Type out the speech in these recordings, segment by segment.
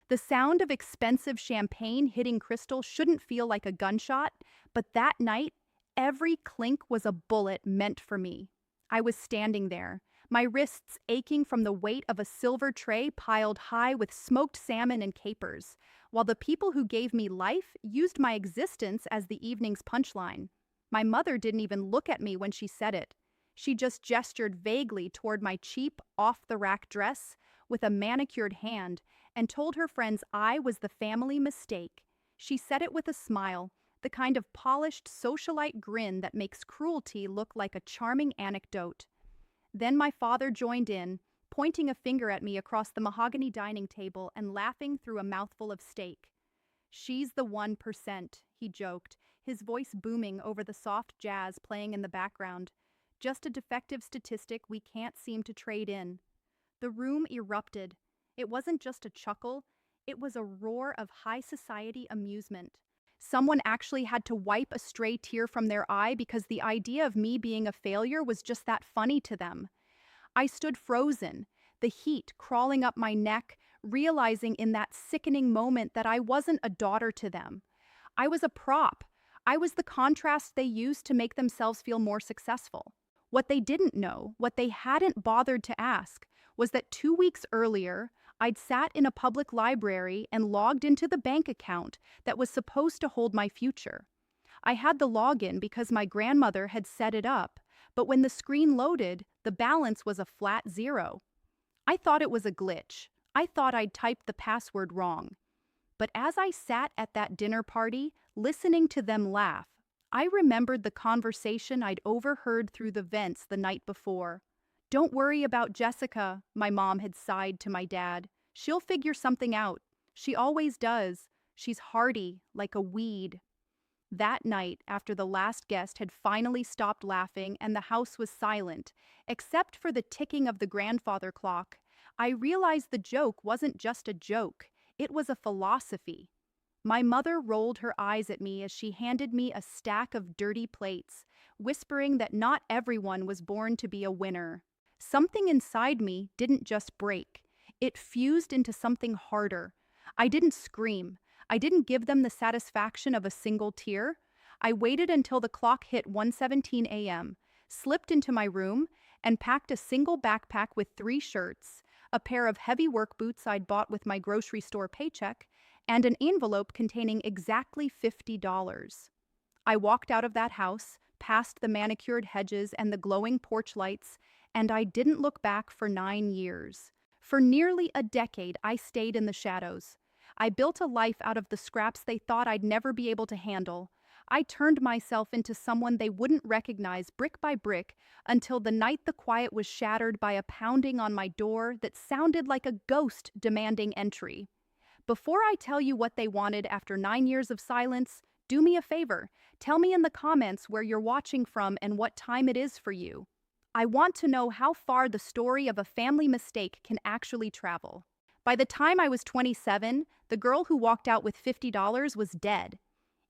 The sound of expensive champagne hitting crystal shouldn't feel like a gunshot, but that night, every clink was a bullet meant for me. I was standing there, my wrists aching from the weight of a silver tray piled high with smoked salmon and capers, while the people who gave me life used my existence as the evening's punchline. My mother didn't even look at me when she said it. She just gestured vaguely toward my cheap, off-the-rack dress with a manicured hand and told her friends I was the family mistake. She said it with a smile, the kind of polished socialite grin that makes cruelty look like a charming anecdote. Then my father joined in, pointing a finger at me across the mahogany dining table and laughing through a mouthful of steak. "She's the 1%, he joked, his voice booming over the soft jazz playing in the background. Just a defective statistic we can't seem to trade in. The room erupted. It wasn't just a chuckle, it was a roar of high society amusement. Someone actually had to wipe a stray tear from their eye because the idea of me being a failure was just that funny to them. I stood frozen, the heat crawling up my neck, realizing in that sickening moment that I wasn't a daughter to them. I was a prop. I was the contrast they used to make themselves feel more successful. What they didn't know, what they hadn't bothered to ask, was that 2 weeks earlier, I'd sat in a public library and logged into the bank account that was supposed to hold my future. I had the login because my grandmother had set it up, but when the screen loaded, the balance was a flat zero. I thought it was a glitch. I thought I'd typed the password wrong. But as I sat at that dinner party, listening to them laugh, I remembered the conversation I'd overheard through the vents the night before. "Don't worry about Jessica," my mom had sighed to my dad. "She'll figure something out. She always does. She's hardy, like a weed." That night, after the last guest had finally stopped laughing and the house was silent, except for the ticking of the grandfather clock, I realized the joke wasn't just a joke, it was a philosophy. My mother rolled her eyes at me as she handed me a stack of dirty plates, whispering that not everyone was born to be a winner. Something inside me didn't just break. It fused into something harder. I didn't scream. I didn't give them the satisfaction of a single tear. I waited until the clock hit 1:17 a.m., slipped into my room, and packed a single backpack with 3 shirts, a pair of heavy work boots I'd bought with my grocery store paycheck, and an envelope containing exactly $50. I walked out of that house, past the manicured hedges and the glowing porch lights, and I didn't look back for 9 years. For nearly a decade, I stayed in the shadows. I built a life out of the scraps they thought I'd never be able to handle. I turned myself into someone they wouldn't recognize brick by brick until the night the quiet was shattered by a pounding on my door that sounded like a ghost demanding entry. Before I tell you what they wanted after 9 years of silence, do me a favor. Tell me in the comments where you're watching from and what time it is for you. I want to know how far the story of a family mistake can actually travel. By the time I was 27, the girl who walked out with $50 was dead.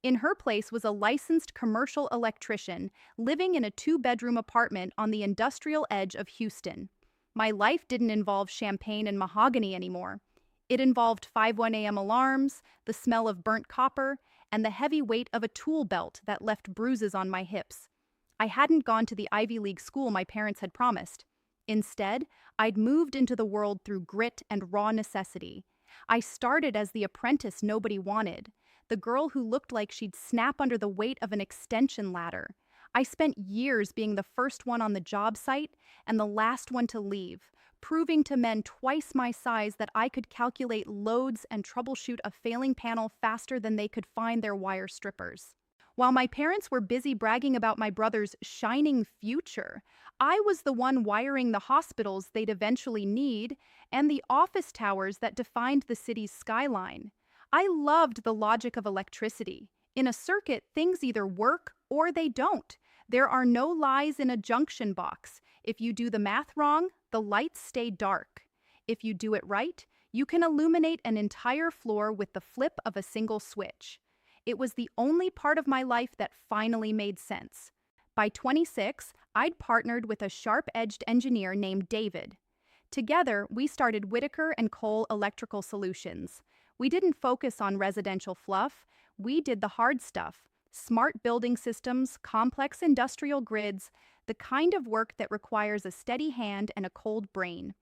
In her place was a licensed commercial electrician living in a 2-bedroom apartment on the industrial edge of Houston. My life didn't involve champagne and mahogany anymore. It involved 5:01 a.m. alarms, the smell of burnt copper, and the heavy weight of a tool belt that left bruises on my hips. I hadn't gone to the Ivy League school my parents had promised. Instead, I'd moved into the world through grit and raw necessity. I started as the apprentice nobody wanted, the girl who looked like she'd snap under the weight of an extension ladder. I spent years being the first one on the job site and the last one to leave, proving to men twice my size that I could calculate loads and troubleshoot a failing panel faster than they could find their wire strippers. While my parents were busy bragging about my brother's shining future, I was the one wiring the hospitals they'd eventually need and the office towers that defined the city's skyline. I loved the logic of electricity. In a circuit, things either work or they don't. There are no lies in a junction box. If you do the math wrong, the lights stay dark. If you do it right, you can illuminate an entire floor with the flip of a single switch. It was the only part of my life that finally made sense. By 26, I'd partnered with a sharp-edged engineer named David. Together, we started Whitaker and Cole Electrical Solutions. We didn't focus on residential fluff, we did the hard stuff. Smart building systems, complex industrial grids, the kind of work that requires a steady hand and a cold brain.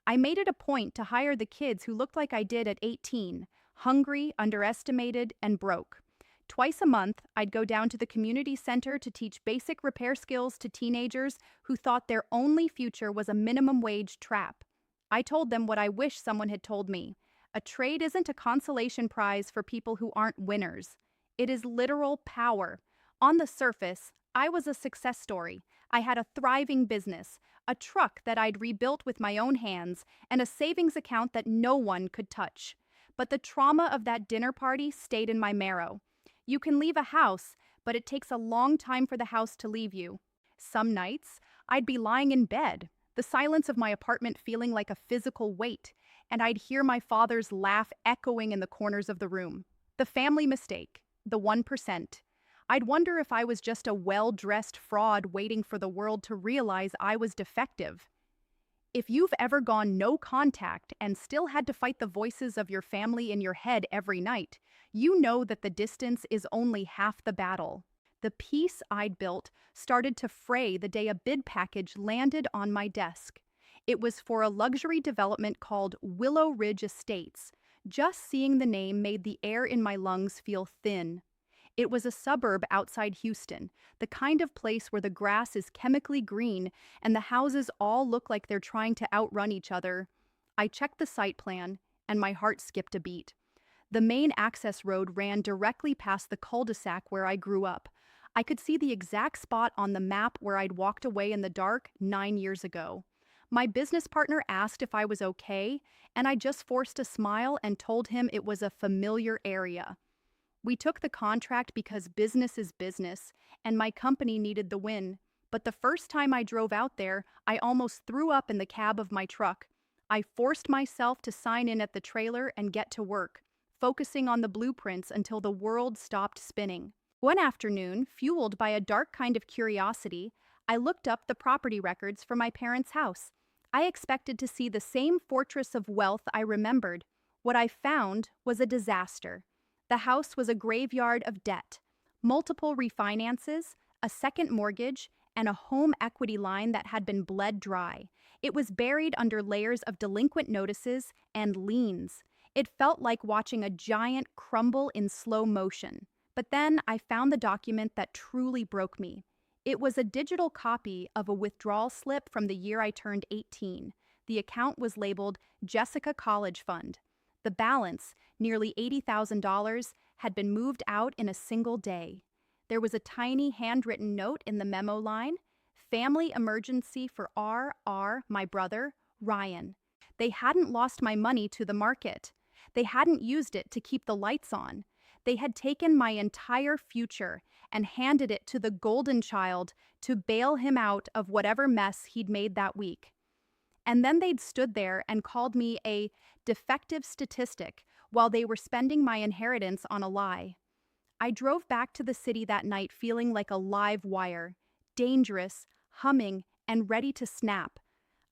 I made it a point to hire the kids who looked like I did at 18, hungry, underestimated, and broke. Twice a month, I'd go down to the community center to teach basic repair skills to teenagers who thought their only future was a minimum wage trap. I told them what I wish someone had told me. A trade isn't a consolation prize for people who aren't winners. It is literal power. On the surface, I was a success story. I had a thriving business, a truck that I'd rebuilt with my own hands, and a savings account that no one could touch. But the trauma of that dinner party stayed in my marrow. You can leave a house, but it takes a long time for the house to leave you. Some nights, I'd be lying in bed, the silence of my apartment feeling like a physical weight, and I'd hear my father's laugh echoing in the corners of the room. The family mistake, the 1%. I'd wonder if I was just a well-dressed fraud waiting for the world to realize I was defective. If you've ever gone no contact and still had to fight the voices of your family in your head every night, you know that the distance is only half the battle. The peace I'd built started to fray the day a bid package landed on my desk. It was for a luxury development called Willow Ridge Estates. Just seeing the name made the air in my lungs feel thin. It was a suburb outside Houston, the kind of place where the grass is chemically green and the houses all look like they're trying to outrun each other. I checked the site plan, and my heart skipped a beat. The main access road ran directly past the cul-de-sac where I grew up. I could see the exact spot on the map where I'd walked away in the dark 9 years ago. My business partner asked if I was okay, and I just forced a smile and told him it was a familiar area. We took the contract because business is business, and my company needed the win. But the first time I drove out there, I almost threw up in the cab of my truck. I forced myself to sign in at the trailer and get to work, focusing on the blueprints until the world stopped spinning. One afternoon, fueled by a dark kind of curiosity, I looked up the property records for my parents' house. I expected to see the same fortress of wealth I remembered. What I found was a disaster. The house was a graveyard of debt, multiple refinances, a second mortgage, and a home equity line that had been bled dry. It was buried under layers of delinquent notices and liens. It felt like watching a giant crumble in slow motion. But then I found the document that truly broke me. It was a digital copy of a withdrawal slip from the year I turned 18. The account was labeled Jessica College Fund. The balance, nearly $80,000, had been moved out in a single day. There was a tiny handwritten note in the memo line, "Family emergency for R.R., my brother, Ryan." They hadn't lost my money to the market. They hadn't used it to keep the lights on. They had taken my entire future and handed it to the golden child to bail him out of whatever mess he'd made that week. And then they'd stood there and called me a defective statistic while they were spending my inheritance on a lie. I drove back to the city that night feeling like a live wire, dangerous, humming, and ready to snap.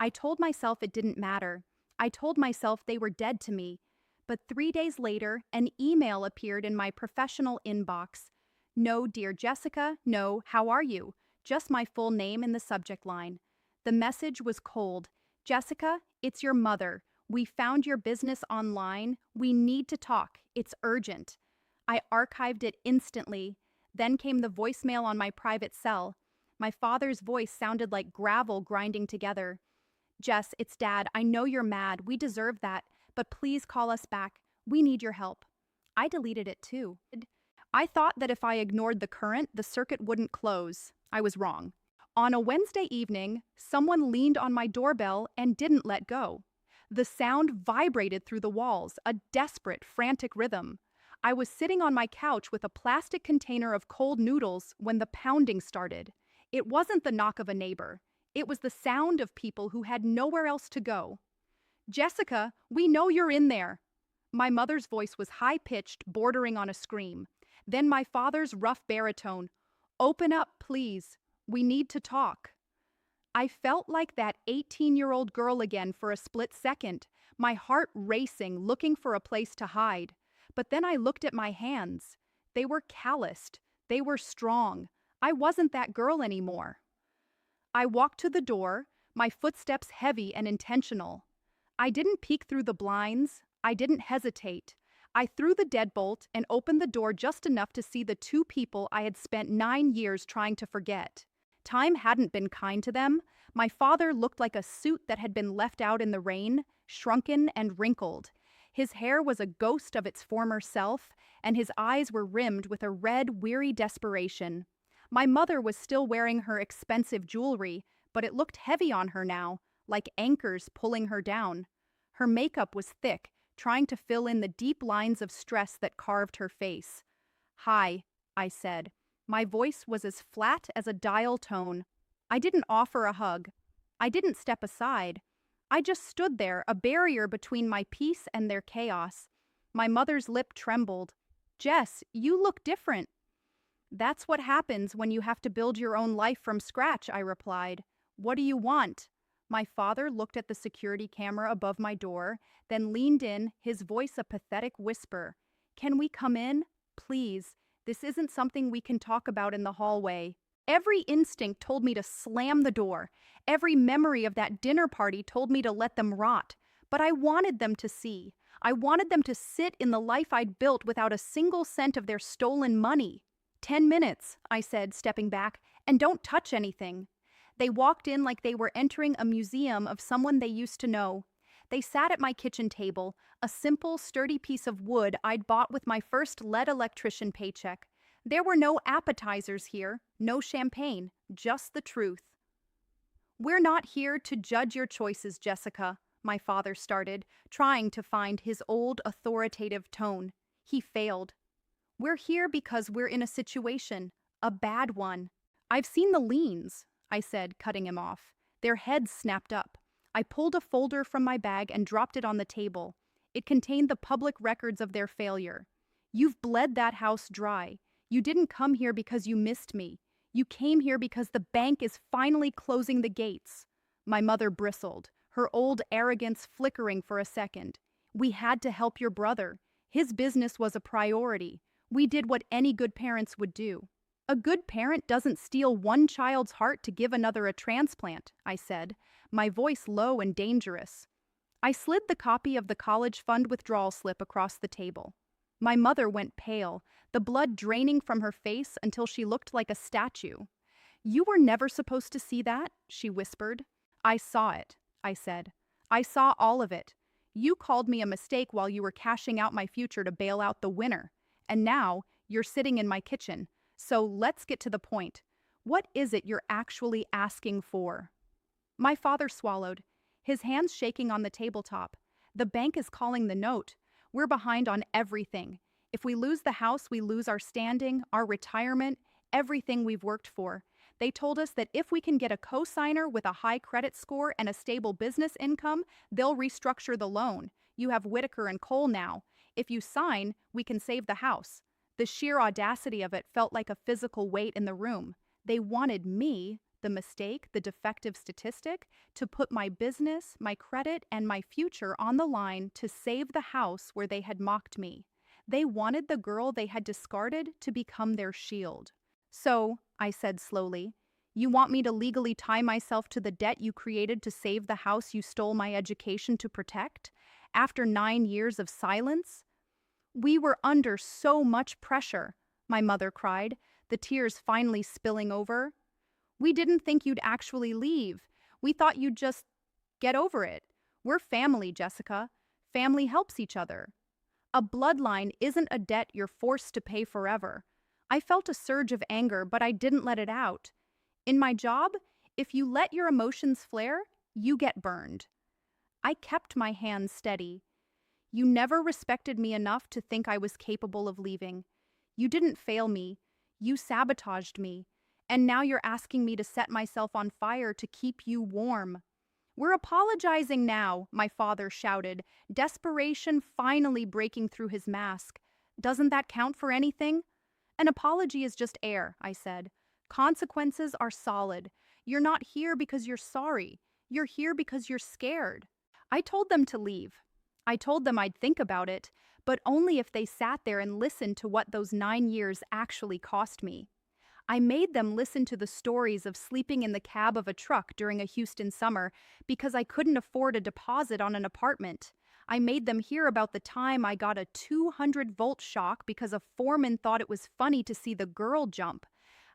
I told myself it didn't matter. I told myself they were dead to me. But 3 days later, an email appeared in my professional inbox. "No, dear Jessica, no, how are you?" Just my full name in the subject line. The message was cold. "Jessica, it's your mother. We found your business online. We need to talk. It's urgent." I archived it instantly. Then came the voicemail on my private cell. My father's voice sounded like gravel grinding together. "Jess, it's Dad. I know you're mad. We deserve that. But please call us back. We need your help." I deleted it too. I thought that if I ignored the current, the circuit wouldn't close. I was wrong. On a Wednesday evening, someone leaned on my doorbell and didn't let go. The sound vibrated through the walls, a desperate, frantic rhythm. I was sitting on my couch with a plastic container of cold noodles when the pounding started. It wasn't the knock of a neighbor. It was the sound of people who had nowhere else to go. "Jessica, we know you're in there." My mother's voice was high-pitched, bordering on a scream. Then my father's rough baritone, "Open up, please. We need to talk." I felt like that 18-year-old girl again for a split second, my heart racing, looking for a place to hide. But then I looked at my hands. They were calloused. They were strong. I wasn't that girl anymore. I walked to the door, my footsteps heavy and intentional. I didn't peek through the blinds. I didn't hesitate. I threw the deadbolt and opened the door just enough to see the two people I had spent 9 years trying to forget. Time hadn't been kind to them. My father looked like a suit that had been left out in the rain, shrunken and wrinkled. His hair was a ghost of its former self, and his eyes were rimmed with a red, weary desperation. My mother was still wearing her expensive jewelry, but it looked heavy on her now, like anchors pulling her down. Her makeup was thick, trying to fill in the deep lines of stress that carved her face. "Hi," I said. My voice was as flat as a dial tone. I didn't offer a hug. I didn't step aside. I just stood there, a barrier between my peace and their chaos. My mother's lip trembled. "Jess, you look different." "That's what happens when you have to build your own life from scratch," I replied. "What do you want?" My father looked at the security camera above my door, then leaned in, his voice a pathetic whisper. "Can we come in? Please. This isn't something we can talk about in the hallway." Every instinct told me to slam the door. Every memory of that dinner party told me to let them rot. But I wanted them to see. I wanted them to sit in the life I'd built without a single cent of their stolen money. "10 minutes," I said, stepping back, "and don't touch anything." They walked in like they were entering a museum of someone they used to know. They sat at my kitchen table, a simple, sturdy piece of wood I'd bought with my first lead electrician paycheck. There were no appetizers here, no champagne, just the truth. "We're not here to judge your choices, Jessica," my father started, trying to find his old authoritative tone. He failed. "We're here because we're in a situation, a bad one." "I've seen the liens," I said, cutting him off. Their heads snapped up. I pulled a folder from my bag and dropped it on the table. It contained the public records of their failure. "You've bled that house dry. You didn't come here because you missed me. You came here because the bank is finally closing the gates." My mother bristled, her old arrogance flickering for a second. "We had to help your brother. His business was a priority. We did what any good parents would do." "A good parent doesn't steal one child's heart to give another a transplant," I said, my voice low and dangerous. I slid the copy of the college fund withdrawal slip across the table. My mother went pale, the blood draining from her face until she looked like a statue. "You were never supposed to see that," she whispered. "I saw it," I said. "I saw all of it. You called me a mistake while you were cashing out my future to bail out the winner. And now, you're sitting in my kitchen. So let's get to the point. What is it you're actually asking for?" My father swallowed, his hands shaking on the tabletop. "The bank is calling the note. We're behind on everything. If we lose the house, we lose our standing, our retirement, everything we've worked for. They told us that if we can get a co-signer with a high credit score and a stable business income, they'll restructure the loan. You have Whitaker and Cole now. If you sign, we can save the house." The sheer audacity of it felt like a physical weight in the room. They wanted me, the mistake, the defective statistic, to put my business, my credit, and my future on the line to save the house where they had mocked me. They wanted the girl they had discarded to become their shield. "So," I said slowly, "you want me to legally tie myself to the debt you created to save the house you stole my education to protect? After 9 years of silence?" "We were under so much pressure," my mother cried, the tears finally spilling over. "We didn't think you'd actually leave. We thought you'd just get over it. We're family, Jessica. Family helps each other. A bloodline isn't a debt you're forced to pay forever." I felt a surge of anger, but I didn't let it out. In my job, if you let your emotions flare, you get burned. I kept my hands steady. "You never respected me enough to think I was capable of leaving. You didn't fail me. You sabotaged me. And now you're asking me to set myself on fire to keep you warm." "We're apologizing now," my father shouted, desperation finally breaking through his mask. "Doesn't that count for anything?" "An apology is just air," I said. "Consequences are solid. You're not here because you're sorry. You're here because you're scared. I told them to leave. I told them I'd think about it, but only if they sat there and listened to what those 9 years actually cost me. I made them listen to the stories of sleeping in the cab of a truck during a Houston summer because I couldn't afford a deposit on an apartment. I made them hear about the time I got a 200-volt shock because a foreman thought it was funny to see the girl jump.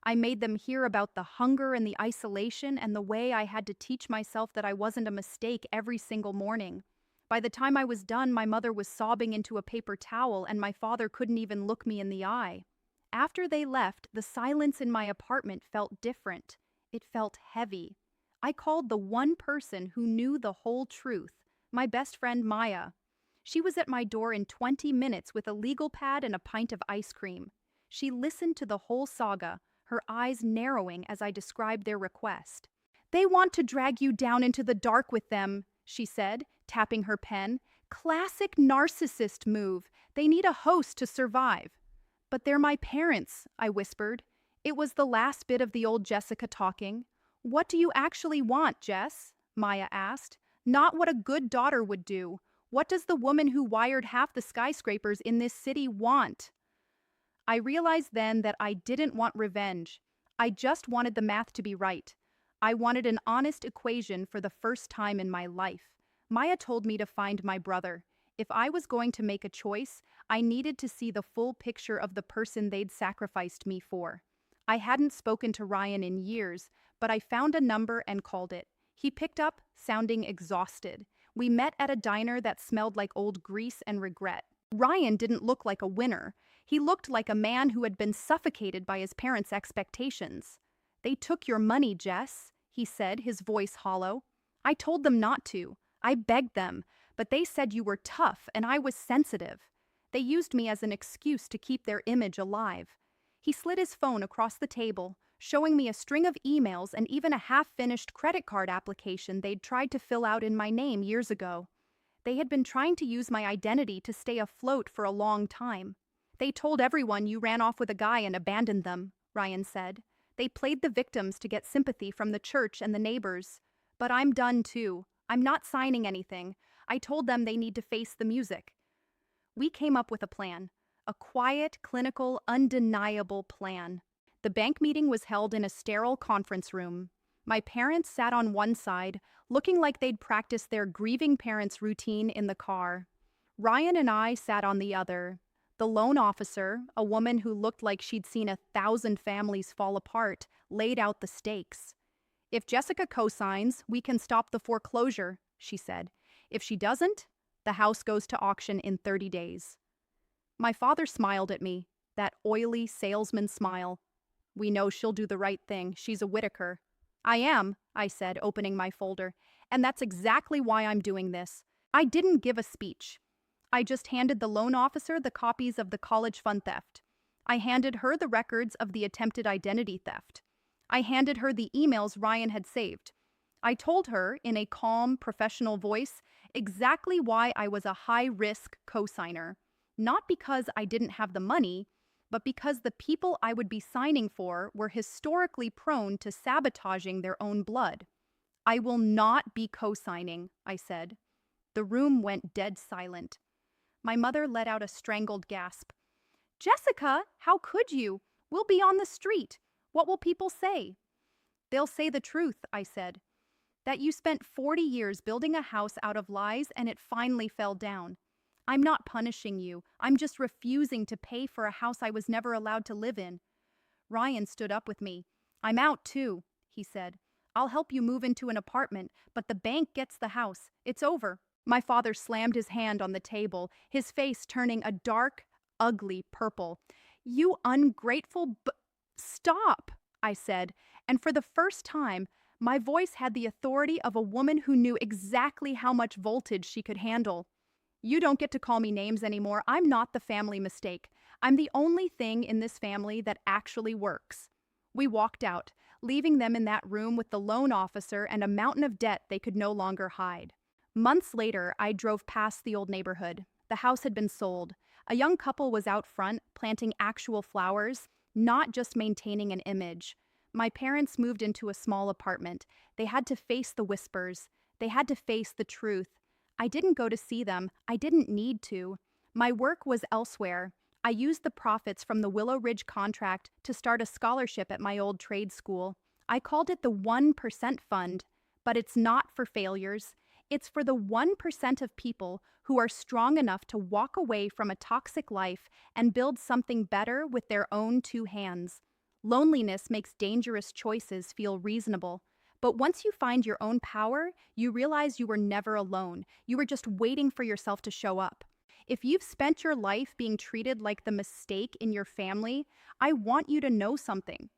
I made them hear about the hunger and the isolation and the way I had to teach myself that I wasn't a mistake every single morning. By the time I was done, my mother was sobbing into a paper towel and my father couldn't even look me in the eye. After they left, the silence in my apartment felt different. It felt heavy. I called the one person who knew the whole truth, my best friend Maya. She was at my door in 20 minutes with a legal pad and a pint of ice cream. She listened to the whole saga, her eyes narrowing as I described their request. "They want to drag you down into the dark with them," she said, tapping her pen. "Classic narcissist move. They need a host to survive." "But they're my parents," I whispered. It was the last bit of the old Jessica talking. "What do you actually want, Jess?" Maya asked. "Not what a good daughter would do. What does the woman who wired half the skyscrapers in this city want?" I realized then that I didn't want revenge. I just wanted the math to be right. I wanted an honest equation for the first time in my life. Maya told me to find my brother. If I was going to make a choice, I needed to see the full picture of the person they'd sacrificed me for. I hadn't spoken to Ryan in years, but I found a number and called it. He picked up, sounding exhausted. We met at a diner that smelled like old grease and regret. Ryan didn't look like a winner. He looked like a man who had been suffocated by his parents' expectations. "They took your money, Jess," he said, his voice hollow. "I told them not to. I begged them, but they said you were tough and I was sensitive. They used me as an excuse to keep their image alive." He slid his phone across the table, showing me a string of emails and even a half-finished credit card application they'd tried to fill out in my name years ago. They had been trying to use my identity to stay afloat for a long time. "They told everyone you ran off with a guy and abandoned them," Ryan said. "They played the victims to get sympathy from the church and the neighbors. But I'm done too. I'm not signing anything. I told them they need to face the music." We came up with a plan. A quiet, clinical, undeniable plan. The bank meeting was held in a sterile conference room. My parents sat on one side, looking like they'd practiced their grieving parents' routine in the car. Ryan and I sat on the other. The loan officer, a woman who looked like she'd seen 1,000 families fall apart, laid out the stakes. "If Jessica co-signs, we can stop the foreclosure," she said. "If she doesn't, the house goes to auction in 30 days. My father smiled at me, that oily salesman smile. "We know she'll do the right thing. She's a Whitaker." "I am," I said, opening my folder, "and that's exactly why I'm doing this." I didn't give a speech. I just handed the loan officer the copies of the college fund theft. I handed her the records of the attempted identity theft. I handed her the emails Ryan had saved. I told her, in a calm, professional voice, exactly why I was a high-risk co-signer. Not because I didn't have the money, but because the people I would be signing for were historically prone to sabotaging their own blood. "I will not be co-signing," I said. The room went dead silent. My mother let out a strangled gasp. "Jessica, how could you? We'll be on the street. What will people say?" "They'll say the truth," I said. "That you spent 40 years building a house out of lies and it finally fell down. I'm not punishing you. I'm just refusing to pay for a house I was never allowed to live in." Ryan stood up with me. "I'm out too," he said. "I'll help you move into an apartment, but the bank gets the house. It's over." My father slammed his hand on the table, his face turning a dark, ugly purple. "You ungrateful Stop," I said, and for the first time, my voice had the authority of a woman who knew exactly how much voltage she could handle. "You don't get to call me names anymore. I'm not the family mistake. I'm the only thing in this family that actually works." We walked out, leaving them in that room with the loan officer and a mountain of debt they could no longer hide. Months later, I drove past the old neighborhood. The house had been sold. A young couple was out front, planting actual flowers, not just maintaining an image. My parents moved into a small apartment. They had to face the whispers. They had to face the truth. I didn't go to see them. I didn't need to. My work was elsewhere. I used the profits from the Willow Ridge contract to start a scholarship at my old trade school. I called it the 1% Fund, but it's not for failures. It's for the 1% of people who are strong enough to walk away from a toxic life and build something better with their own two hands. Loneliness makes dangerous choices feel reasonable. But once you find your own power, you realize you were never alone. You were just waiting for yourself to show up. If you've spent your life being treated like the mistake in your family, I want you to know something.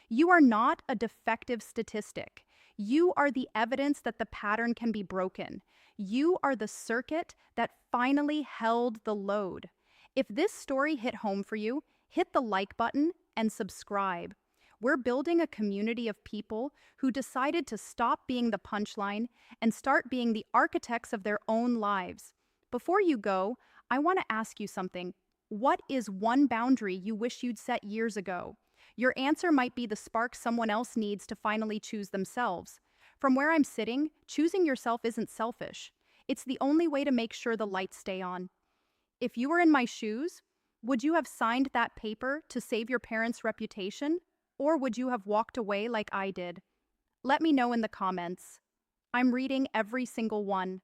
You are not a defective statistic. You are the evidence that the pattern can be broken. You are the circuit that finally held the load. If this story hit home for you, hit the like button and subscribe. We're building a community of people who decided to stop being the punchline and start being the architects of their own lives. Before you go, I want to ask you something. What is one boundary you wish you'd set years ago? Your answer might be the spark someone else needs to finally choose themselves. From where I'm sitting, choosing yourself isn't selfish. It's the only way to make sure the lights stay on. If you were in my shoes, would you have signed that paper to save your parents' reputation? Or would you have walked away like I did? Let me know in the comments. I'm reading every single one.